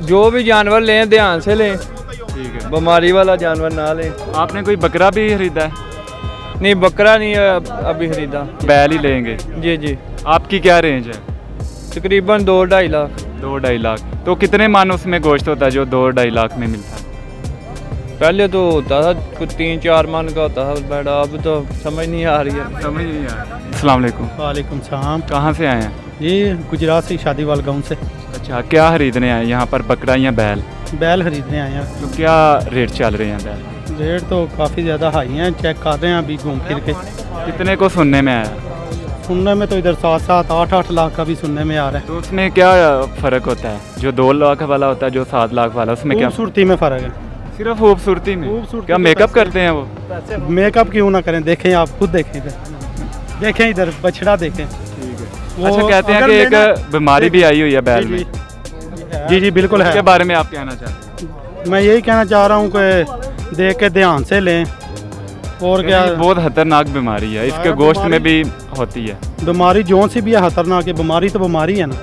जो भी जानवर लें ध्यान से लें, ठीक है। बीमारी वाला जानवर ना लें। आपने कोई बकरा भी खरीदा है? नहीं, बकरा नहीं अभी खरीदा। बैल ही लेंगे? जी जी। आपकी क्या रेंज है? तकरीबन 2-2.5 लाख। 2-2.5 लाख। तो कितने मन उसमें गोश्त होता है जो 2-2.5 लाख में मिलता है? पहले तो होता था कुछ 3-4 मन का होता था बैठा, अब तो समझ नहीं आ रही है। समझ नहीं आ रहा। अस्सलाम वालेकुम। वालेकुम सलाम। कहाँ से आए हैं? ये गुजरात से शादीवाल गांव से अच्छा, क्या खरीदने आए यहाँ पर, बकरा या बैल? बैल खरीदने आए हैं। तो क्या रेट चल रहे हैं बैल? रेट तो काफ़ी ज़्यादा हाई हैं, चेक कर रहे हैं अभी घूम फिर के। कितने को सुनने में आया? सुनने में तो इधर 7-7, 8-8 लाख का भी सुनने में आ रहा है। तो उसमें क्या फ़र्क होता है? जो 2 लाख वाला होता है, जो 7 लाख वाला, उसमें क्या? खूबसूरती में फ़र्क है। सिर्फ खूबसूरती में? क्या मेकअप करते हैं वो? मेकअप क्यों ना करें, देखें आप खुद देखें इधर, देखें इधर बछड़ा देखें। अच्छा, कहते हैं कि एक बीमारी भी आई हुई है बैल में। जी जी बिल्कुल है। उसके बारे में आप कहना चाहते हैं? मैं यही कहना चाह रहा हूँ कि देख के ध्यान से लें। और क्या, बहुत खतरनाक बीमारी है, इसके गोश्त में भी होती है। बीमारी जो सी भी है खतरनाक है, बीमारी तो बीमारी है ना,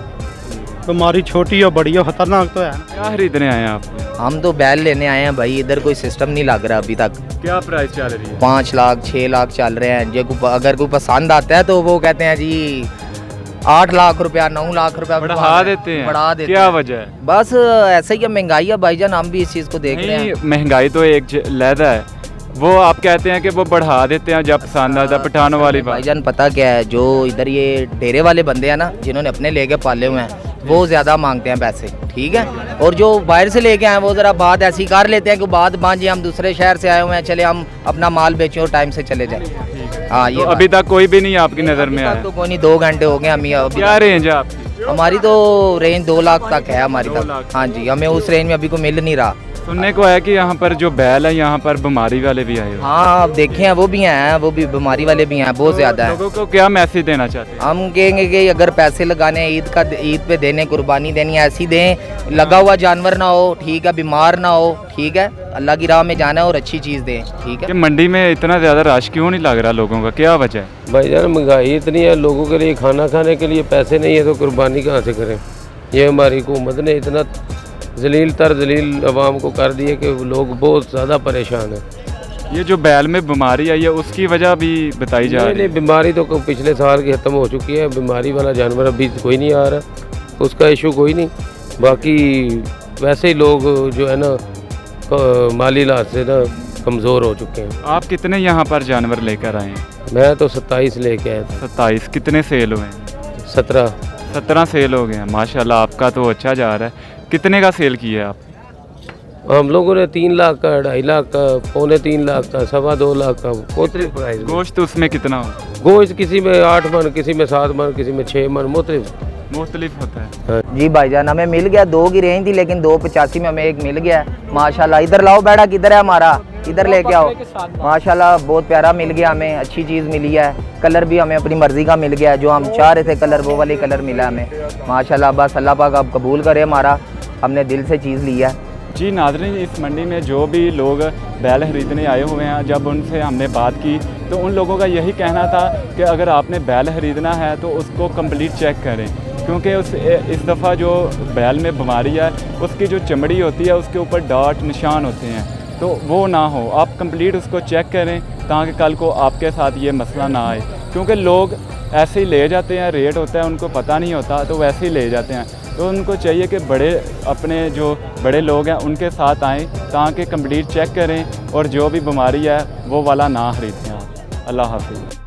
बीमारी छोटी हो बड़ी हो खतरनाक तो है। क्या खरीदने आए हैं आप? हम तो बैल लेने आए हैं भाई, इधर कोई सिस्टम नहीं लग रहा अभी तक। क्या प्राइस चल रही है? 5 लाख 6 लाख चल रहे हैं। जो अगर कोई पसंद आता है तो वो कहते हैं जी 8 लाख रुपया 9 लाख रुपया बढ़ा देते हैं। बढ़ा देते क्या हैं। वजह है? बस ऐसा ही है, महंगाई है भाईजान, हम भी इस चीज़ को देख रहे हैं। नहीं, महंगाई तो एक लहदा है, वो आप कहते हैं कि वो बढ़ा देते हैं जब पसंद आता है। पठानों वाली बात भाईजान पता क्या है, जो इधर ये डेरे वाले बंदे हैं ना, जिन्होंने अपने लेके पाले हुए हैं, वो ज़्यादा मांगते हैं पैसे, ठीक है। और जो बाहर से लेके आए वो ज़रा बात ऐसी कर लेते हैं कि बात बांझे, हम दूसरे शहर से आए हुए हैं, चले हम अपना माल बेचें और टाइम से चले जाए। हाँ, तो ये अभी तक कोई भी नहीं आपकी नज़र में आया? तो कोई नहीं, 2 घंटे हो गए हम अभी। क्या रेंज है आपकी? हमारी तो रेंज 2 लाख तक है हमारी 2 तक। लाख। हाँ जी, हमें उस रेंज में अभी को मिल नहीं रहा। सुनने को है कि यहाँ पर जो बैल है, यहाँ पर बीमारी वाले भी आए हुए हैं। हाँ, आप देखे हैं, वो भी हैं, वो भी बीमारी वाले भी हैं, बहुत ज़्यादा है। लोगों को क्या मैसेज देना चाहते हैं? हम कहेंगे कि अगर पैसे लगाने हैं ईद पे देने, कुर्बानी देनी है, ऐसी दें, लगा हुआ जानवर ना हो, ठीक है, बीमार ना हो, ठीक है, अल्लाह की राह में जाना है और अच्छी चीज़ दें, ठीक है। कि मंडी में इतना ज़्यादा रश क्यों नहीं लग रहा लोगों का, क्या वजह है? भाईजान महंगाई इतनी है, लोगों के लिए खाना खाने के लिए पैसे नहीं है तो कुर्बानी कहाँ से करें। ये हमारी हुकूमत ने इतना जलील आवाम को कर दिए कि लोग बहुत ज़्यादा परेशान हैं। ये जो बैल में बीमारी आई है उसकी वजह भी बताई जा रही है? नहीं, बीमारी तो पिछले साल की ख़त्म हो चुकी है। बीमारी वाला जानवर अभी कोई नहीं आ रहा, उसका इशू कोई नहीं। बाकी वैसे ही लोग जो है ना माली लिहाज से ना कमज़ोर हो चुके हैं। आप कितने यहाँ पर जानवर लेकर आए हैं? मैं तो 27 लेके आया था। 27? कितने सेल हुए हैं? 17 सेल हो गए हैं, माशाल्लाह, आपका तो अच्छा जा रहा है। कितने का सेल किया आप? हम लोगों ने 3 लाख का, 2.5 लाख का, 3.25 लाख का, 2.25 लाख का मुख्तलिफ प्राइस। गोश्त उसमें कितना हो? गोश्त किसी में 8 मन, किसी में 7 मन, किसी में 6 मन, मुख्तलिफ होता है। जी भाईजान, हमें मिल गया, 2 की रेंज थी लेकिन 285 में हमें एक मिल गया माशाल्लाह। इधर लाओ बैठा, किधर है हमारा, इधर लेके आओ। माशाल्लाह बहुत प्यारा मिल गया, हमें अच्छी चीज़ मिली है। कलर भी हमें अपनी मर्ज़ी का मिल गया, जो हम चाह रहे थे कलर, वो वाली कलर मिला हमें माशाल्लाह। बस अल्लाह पाक आप कबूल करे हमारा, हमने दिल से चीज़ ली है। जी नाज़रीन, इस मंडी में जो भी लोग बैल खरीदने आए हुए हैं, जब उनसे हमने बात की तो उन लोगों का यही कहना था कि अगर आपने बैल खरीदना है तो उसको कंप्लीट चेक करें, क्योंकि इस दफ़ा जो बैल में बीमारी है उसकी जो चमड़ी होती है उसके ऊपर डॉट निशान होते हैं, तो वो ना हो। आप कंप्लीट उसको चेक करें ताकि कल को आपके साथ ये मसला ना आए, क्योंकि लोग ऐसे ही ले जाते हैं, रेट होता है उनको पता नहीं होता तो वैसे ही ले जाते हैं। तो उनको चाहिए कि अपने जो बड़े लोग हैं उनके साथ आएँ ताकि कंप्लीट चेक करें और जो भी बीमारी है वो वाला ना खरीदें। अल्लाह हाफ़िज़।